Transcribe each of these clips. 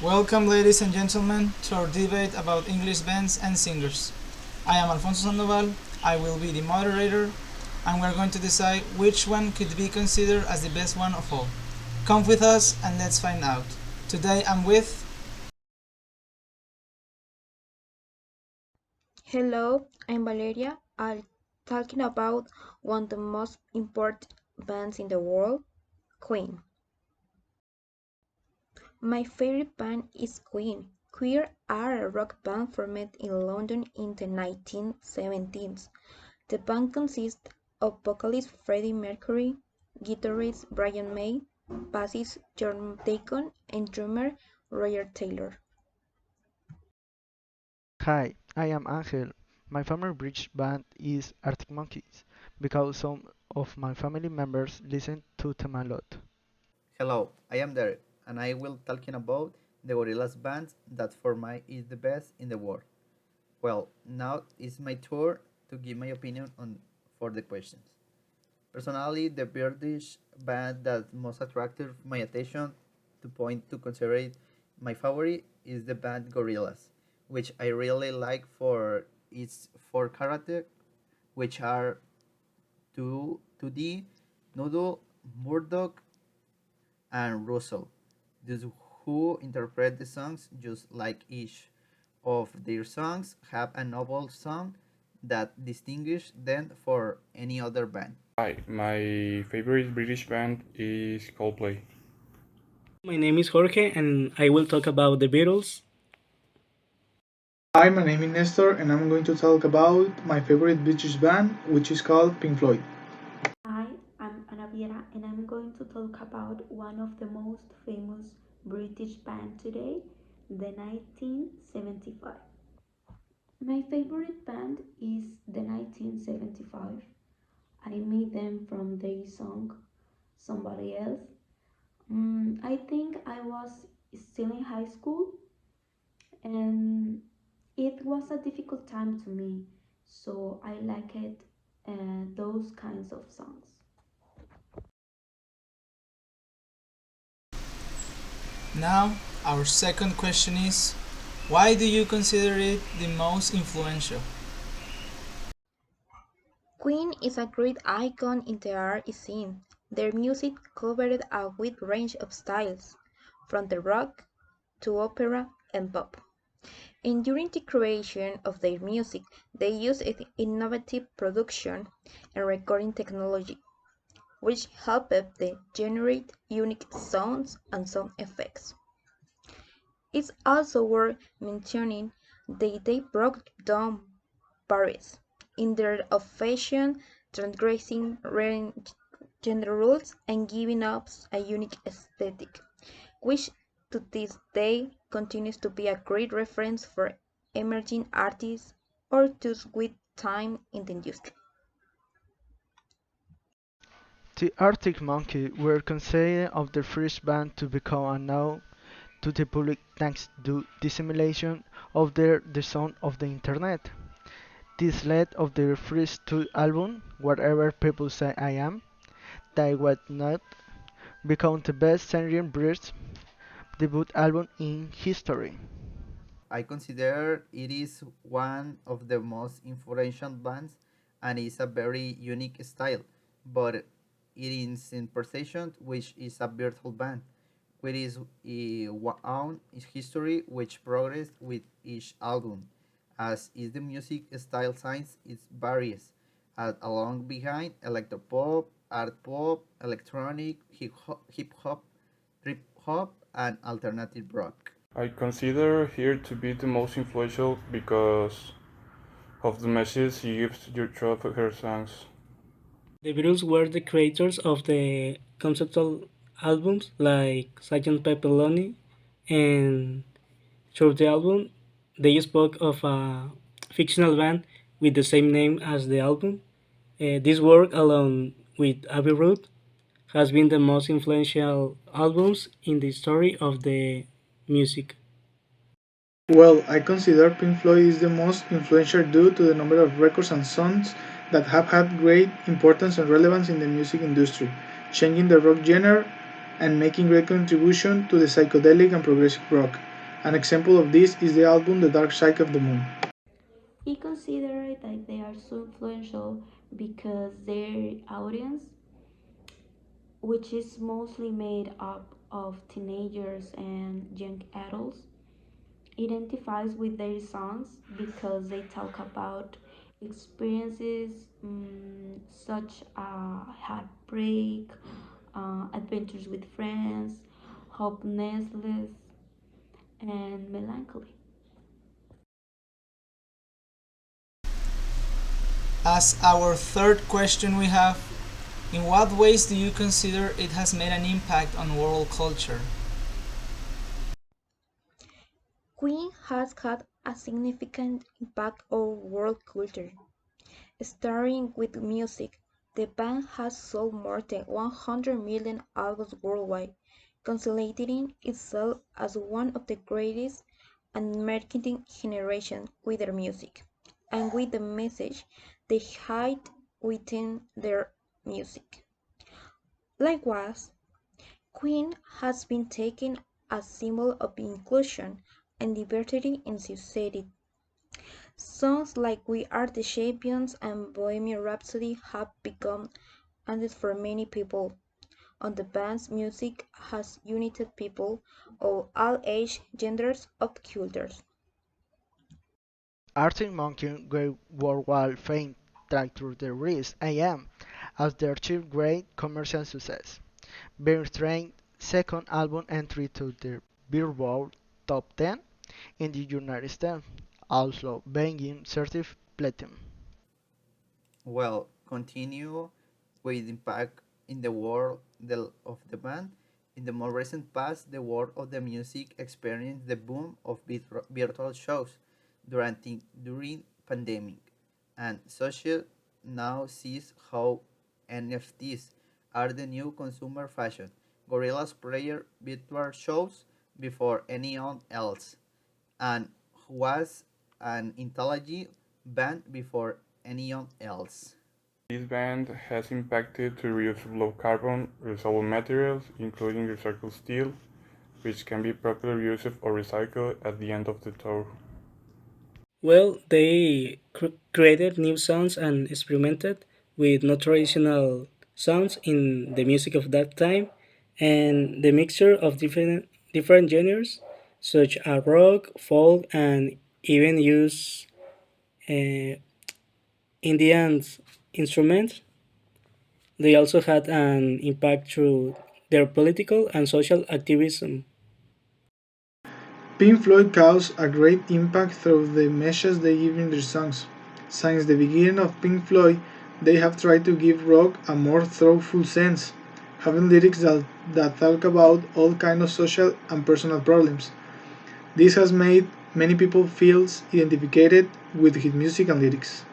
Welcome, ladies and gentlemen, to our debate about English bands and singers. I am Alfonso Sandoval, I will be the moderator, and we're going to decide which one could be considered as the best one of all. Come with us and let's find out. Today I'm with. Hello, I'm Valeria. I'm talking about one of the most important bands in the world, Queen. My favorite band is Queen. Queen are a rock band formed in London in the 1970s. The band consists of vocalist Freddie Mercury, guitarist Brian May, bassist John Deacon, and drummer Roger Taylor. Hi, I am Angel. My favorite British band is Arctic Monkeys because some of my family members listen to them a lot. Hello, I am Derek, and I will talking about the Gorillaz band that for me is the best in the world. Well, now it's my turn to give my opinion on for the questions. Personally, the British band that most attracted my attention to point to consider it my favorite is the band Gorillaz, which I really like for its four characters, which are 2D, Noodle, Murdoch, and Russell, those who interpret the songs just like each of their songs have a novel song that distinguish them for any other band. Hi, my favorite British band is Coldplay. My name is Jorge and I will talk about the Beatles. Hi, my name is Nestor, and I'm going to talk about my favorite British band, which is called Pink Floyd. Hi, I'm Ana Viera and I'm going to talk about one of the most famous British band today, the 1975. My favorite band is the 1975. I made them from their song Somebody Else. I think I was still in high school and it was a difficult time to me, so I liked those kinds of songs. Now, our second question is why do you consider it the most influential? Queen is a great icon in the art scene. Their music covered a wide range of styles, from the rock to opera and pop. And during the creation of their music, they used innovative production and recording technology, which helped them generate unique sounds and sound effects. It's also worth mentioning that they broke down barriers in their of fashion, transgressing gender rules and giving us a unique aesthetic, which to this day continues to be a great reference for emerging artists or those with time in the industry. The Arctic Monkeys were considered of the first band to become a known to the public thanks to dissemination of the sound of the internet. This led of their first two album, Whatever People Say I Am, that was not become the best-selling British debut album in history. I consider it is one of the most influential bands and is a very unique style, but it is in Perception, which is a virtual band, which is own history which progressed with each album, as is the music style science is varies, along behind electropop, art pop, electronic, hip hop, trip hop, and alternative rock. I consider her to be the most influential because of the message she gives through her songs. The Beatles were the creators of the conceptual albums like Sgt. Pepper Lonely, and through the album they spoke of a fictional band with the same name as the album. This work, along with Abbey Road, has been the most influential albums in the story of the music. Well, I consider Pink Floyd is the most influential due to the number of records and songs that have had great importance and relevance in the music industry, changing the rock genre and making great contribution to the psychedelic and progressive rock. An example of this is the album The Dark Side of the Moon. He considered that they are so influential because their audience, which is mostly made up of teenagers and young adults, identifies with their songs because they talk about experiences such as heartbreak, adventures with friends, hopelessness, and melancholy. As our third question we have, in what ways do you consider it has made an impact on world culture? Queen has had a significant impact on world culture. Starting with music, the band has sold more than 100 million albums worldwide, consolidating itself as one of the greatest and marketing generations with their music, and with the message they hide within their music. Likewise, Queen has been taken as symbol of inclusion and diversity in society. Songs like We Are the Champions and Bohemian Rhapsody have become anthems for many people, and the band's music has united people of all ages, genders, or cultures. Arctic Monkey gained worldwide fame thanks to their release "I Am" as their achieved great commercial success, being their second album entry to the Billboard Top 10 in the United States, also being certified platinum. Well, continue with impact in the world of the band. In the more recent past, the world of the music experienced the boom of virtual shows during pandemic, and social now sees how NFTs are the new consumer fashion. Gorillas player virtual shows before anyone else, and was an intelligent band before anyone else. This band has impacted to reuse low carbon reusable materials, including recycled steel, which can be properly used or recycled at the end of the tour. Well, they created new sounds and experimented with non traditional sounds in the music of that time, and the mixture of different genres, such as rock, folk, and even use uh, Indian instruments. They also had an impact through their political and social activism. Pink Floyd caused a great impact through the messages they give in their songs. Since the beginning of Pink Floyd, they have tried to give rock a more thoughtful sense, having lyrics that talk about all kinds of social and personal problems. This has made many people feel identified with his music and lyrics.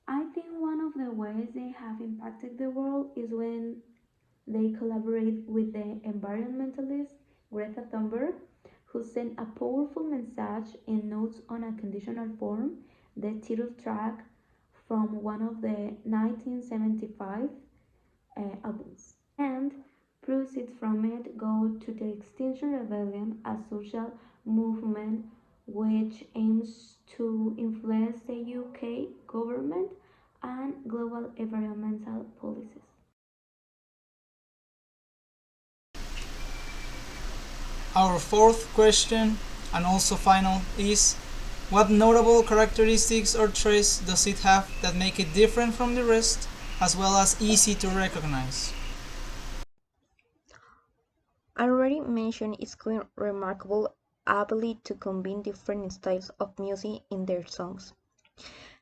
I think one of the ways they have impacted the world is when they collaborate with the environmentalist Greta Thunberg, who sent a powerful message in Notes on a Conditional Form, the title track from one of the 1975 albums. And proceeds from it go to the Extinction Rebellion, a social movement which aims to influence the UK government and global environmental policies. Our fourth question, and also final, is what notable characteristics or traits does it have that make it different from the rest, as well as easy to recognize? I already mentioned its remarkable ability to combine different styles of music in their songs,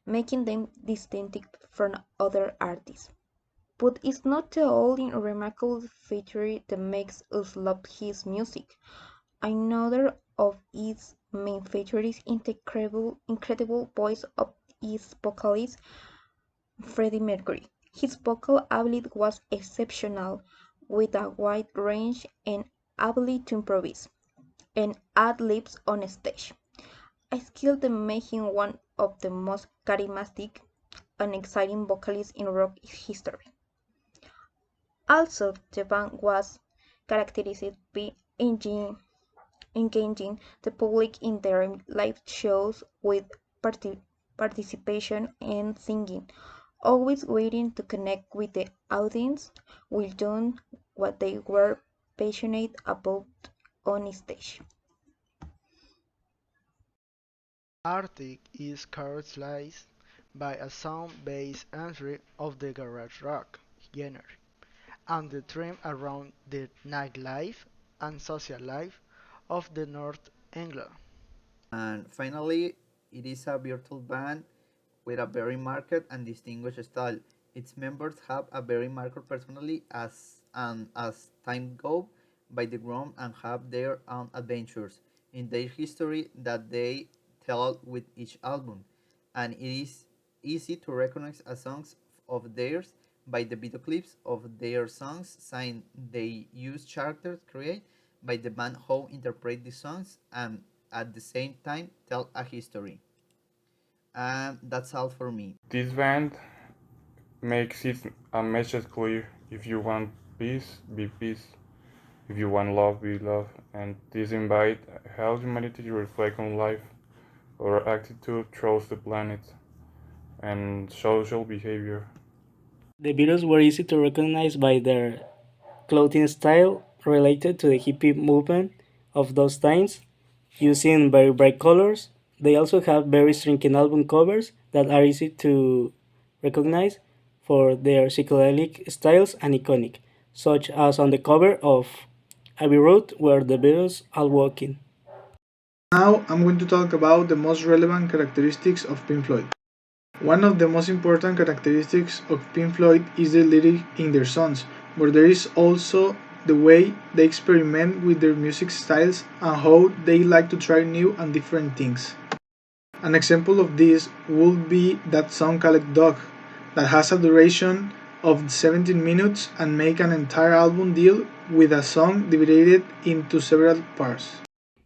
making them distinctive from other artists. But it's not the only remarkable feature that makes us love his music. Another of its main features is the incredible voice of its vocalist Freddie Mercury. His vocal ability was exceptional, with a wide range and ability to improvise and add libs on stage, a skill that made him one of the most charismatic and exciting vocalists in rock history. Also, the band was characterized by engaging the public in their live shows with participation and singing, always waiting to connect with the audience while doing what they were passionate about on stage. Arctic is characterized by a sound-based entry of the garage rock genre, and the theme around the nightlife and social life of the North England. And finally, it is a virtual band with a very marked and distinguished style. Its members have a very marked personality as time goes by the ground and have their own adventures in their history that they tell with each album. And it is easy to recognize a songs of theirs by the video clips of their songs sign they use characters create by the band how interpret the songs and at the same time tell a history. And that's all for me. This band makes it a message clear. If you want peace, be peace. If you want love, be love. And this invite helps humanity to reflect on life, our attitude towards the planet, and social behavior. The Beatles were easy to recognize by their clothing style related to the hippie movement of those times, using very bright colors. They also have very striking album covers that are easy to recognize for their psychedelic styles and iconic, such as on the cover of Abbey Road, where the Beatles are walking. Now I'm going to talk about the most relevant characteristics of Pink Floyd. One of the most important characteristics of Pink Floyd is the lyric in their songs, but there is also the way they experiment with their music styles and how they like to try new and different things. An example of this would be that song called Dog, that has a duration of 17 minutes and make an entire album deal with a song divided into several parts.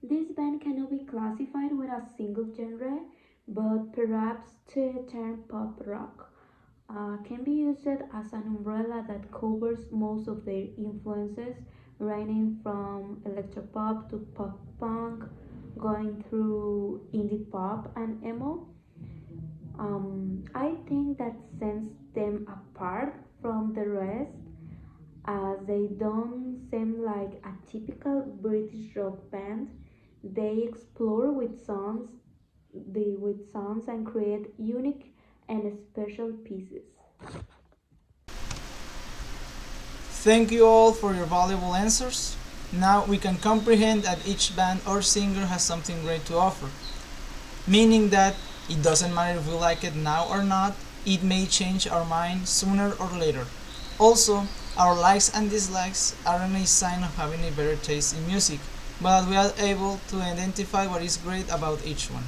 This band cannot be classified with a single genre, but perhaps the term pop rock can be used as an umbrella that covers most of their influences, ranging from electropop to pop punk, going through indie pop and emo. I think that sets them apart from the rest as they don't seem like a typical British rock band. They explore with songs and create unique and special pieces. Thank you all for your valuable answers. Now we can comprehend that each band or singer has something great to offer, meaning that it doesn't matter if we like it now or not, it may change our mind sooner or later. Also, our likes and dislikes aren't a sign of having a better taste in music, but that we are able to identify what is great about each one,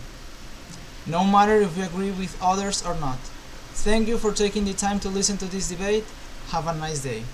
no matter if we agree with others or not. Thank you for taking the time to listen to this debate. Have a nice day.